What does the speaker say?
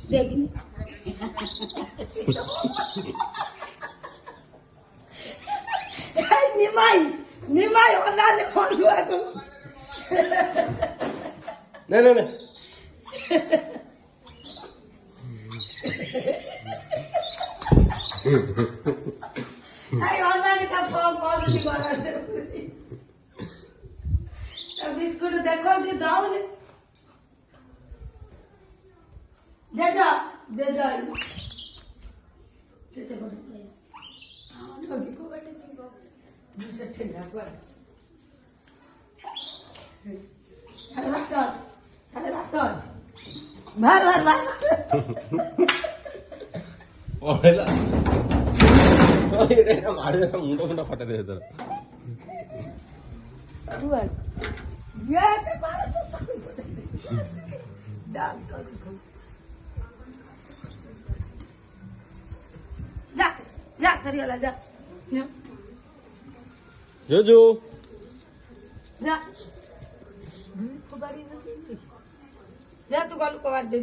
देखनी निमाई निमाई होना नहीं फोन हुआ तो नहीं नहीं नहीं आई होना नहीं का कौन सी बात है बिस्कुट देखो कि दाऊ ने दे जा चेते बड़े हां ठोकी को बैठे चुको मुझे ठंडा पर अरे रात मार ओला ओए ना मार मुंडा मुंडा फटा दे इधर हुआ ये के मार तो डाल कर जा सरी वाला जा जोजो जा को गाड़ी नहीं जा तू गालू को दे